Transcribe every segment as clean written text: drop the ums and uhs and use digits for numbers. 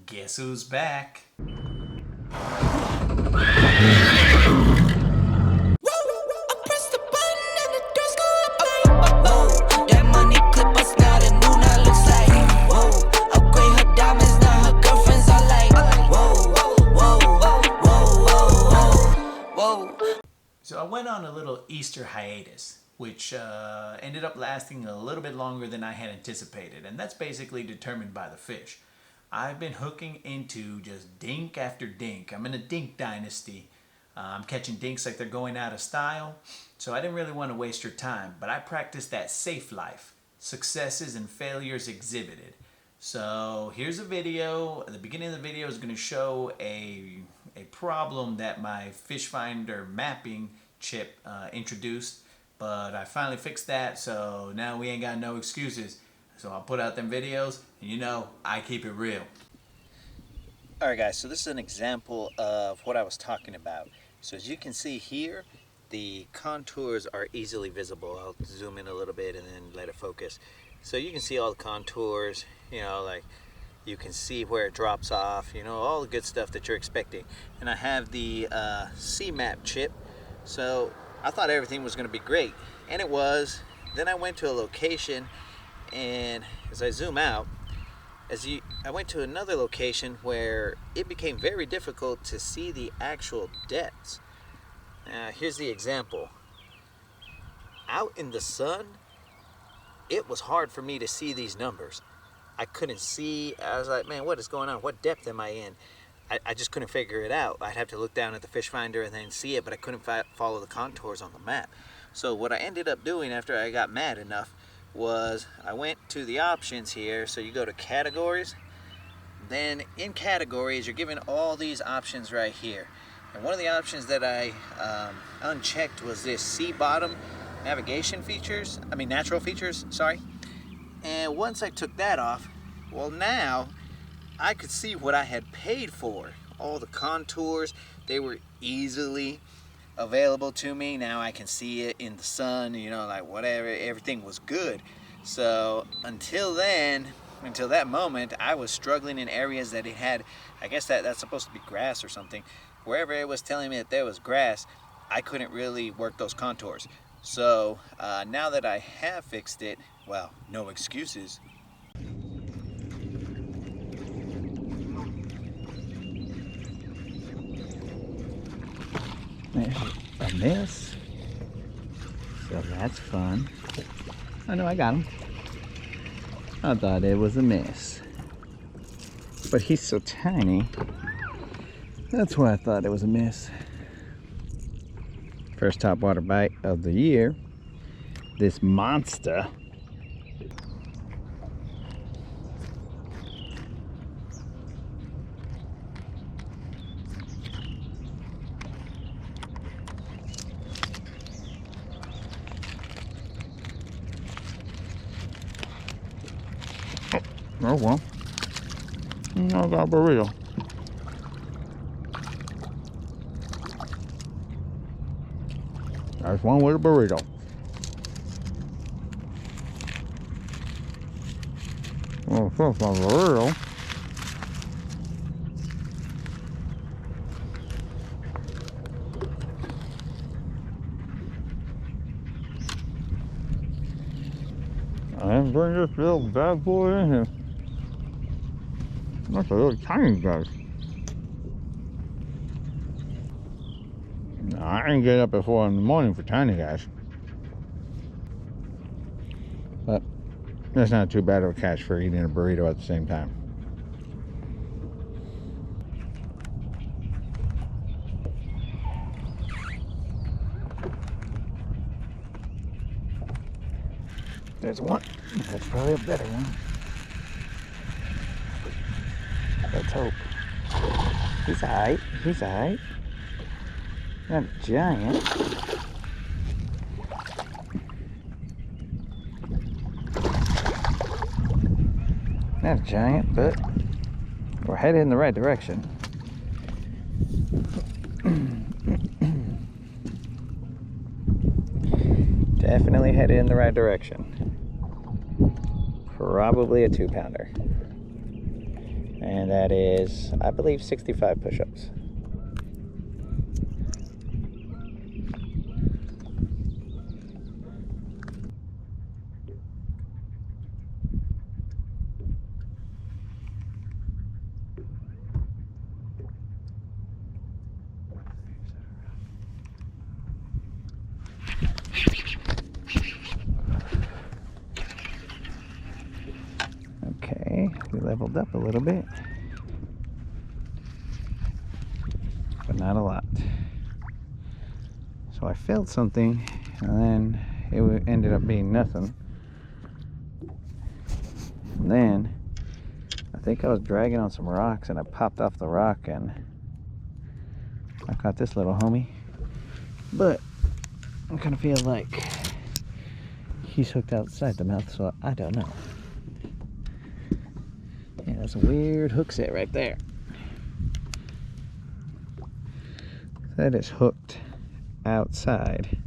Guess who's back? So I went on a little Easter hiatus, which ended up lasting a little bit longer than I had anticipated, and that's basically determined by the fish. I've been hooking into just dink after dink. I'm in a Dink Dynasty. I'm catching dinks like they're going out of style, so I didn't really want to waste your time, but I practiced that safe life, successes and failures exhibited. So here's a video. At the beginning of the video is going to show a problem that my fish finder mapping chip introduced, but I finally fixed that, so now we ain't got no excuses. So I'll put out them videos, and you know I keep it real. Alright guys, so this is an example of what I was talking about. So as you can see here, the contours are easily visible. I'll zoom in a little bit and then let it focus. So you can see all the contours, you know, like you can see where it drops off, you know, all the good stuff that you're expecting. And I have the C-map chip, so I thought everything was going to be great, and it was. Then I went to a location, and as I zoom out, I went to another location where it became very difficult to see the actual depths. Here's the example. Out in the sun, it was hard for me to see these numbers. I couldn't see. I was like, man, what is going on? What depth am I in? I just couldn't figure it out. I'd have to look down at the fish finder and then see it, but I couldn't follow the contours on the map. So what I ended up doing after I got mad enough was I went to the options here. So you go to categories. Then in categories, you're given all these options right here. And one of the options that I unchecked was this sea bottom navigation features. Natural features, sorry. And once I took that off, well, now I could see what I had paid for. All the contours, they were easily available to me. Now I can see it in the sun, you know, like whatever, everything was good. So until then, until that moment, I was struggling in areas that it had, I guess that's supposed to be grass or something. Wherever it was telling me that there was grass, I couldn't really work those contours. So now that I have fixed it, well, no excuses. There's a miss, so that's fun. I know I got him. I thought it was a miss, but he's so tiny. That's why I thought it was a miss. First topwater bite of the year. This monster. Oh well. I got a burrito. There's one with a burrito. Well, first my burrito. And bring this little bad boy in here. That's a little tiny guy. No, I ain't get up at 4 in the morning for tiny guys. But that's not too bad of a catch for eating a burrito at the same time. There's one. That's probably a better one. Let's hope. He's alright. He's alright. Not a giant. Not a giant, but we're headed in the right direction. Definitely headed in the right direction. Probably a 2-pounder. And that is, I believe, 65 push-ups. Okay, we leveled up a little bit, but not a lot. So I felt something, and then it ended up being nothing. And then I think I was dragging on some rocks, and I popped off the rock, and I caught this little homie. But I kind of feel like he's hooked outside the mouth, so I don't know. Yeah, that's a weird hook set right there. That is hooked outside.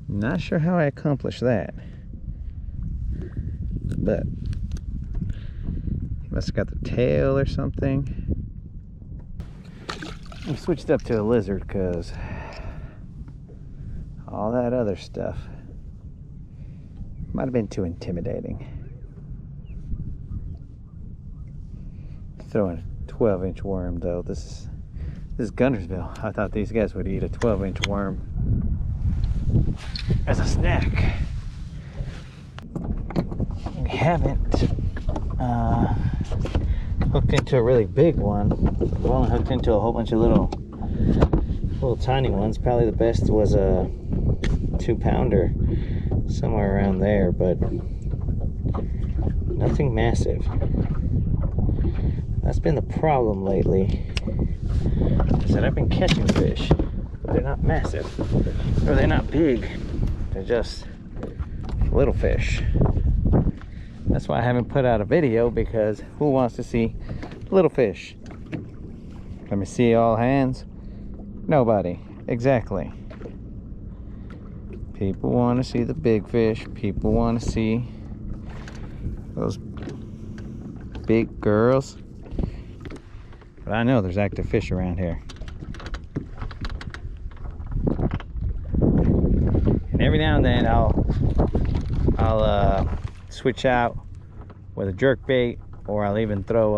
Not sure how I accomplished that, but he must have got the tail or something. I switched up to a lizard because all that other stuff might have been too intimidating. Throwing a 12-inch worm though. This is Guntersville. I thought these guys would eat a 12-inch worm as a snack. We haven't hooked into a really big one. We've only hooked into a whole bunch of little tiny ones. Probably the best was a 2-pounder, somewhere around there, but nothing massive. That's been the problem lately, is that I've been catching fish, but they're not massive, or they're not big, they're just little fish. That's why I haven't put out a video, because who wants to see little fish? Let me see all hands. Nobody. Exactly. People want to see the big fish. People want to see those big girls. But I know there's active fish around here. And every now and then I'll switch out with a jerk bait, or I'll even throw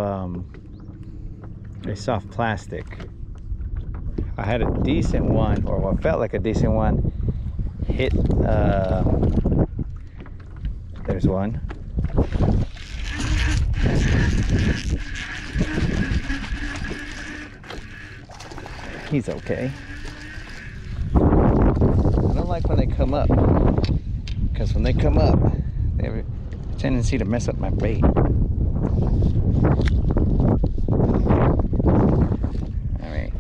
a soft plastic. I had a decent one, or what felt like a decent one, hit, there's one. He's okay. I don't like when they come up, because when they come up, they have a tendency to mess up my bait. I mean,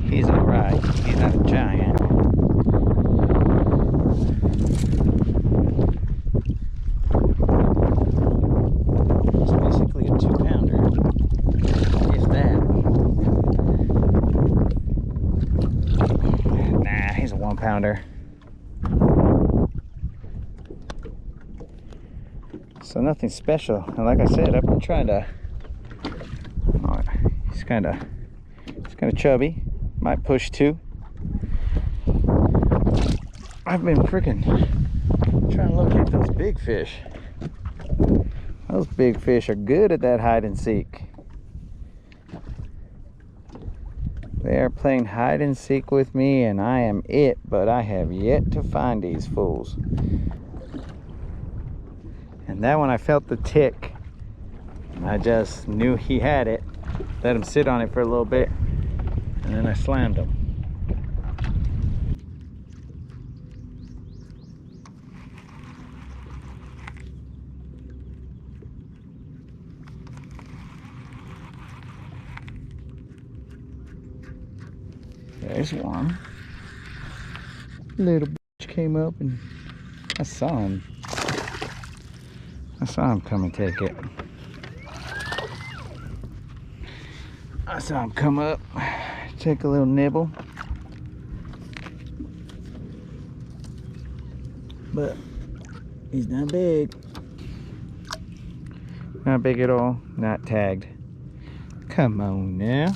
he's alright. He's not a giant. It's basically a 2-pounder. If that. Nah, he's a 1-pounder. So nothing special. And like I said, I've been trying to. Oh, he's kind of chubby. Might push too. I've been freaking trying to locate those big fish. Those big fish are good at that hide and seek. They are playing hide and seek with me, and I am it, but I have yet to find these fools. And that one, I felt the tick. I just knew he had it. Let him sit on it for a little bit, and then I slammed him. There's one. Little bitch came up, and I saw him. I saw him come and take it. I saw him come up, take a little nibble. But he's not big. Not big at all. Not tagged. Come on now.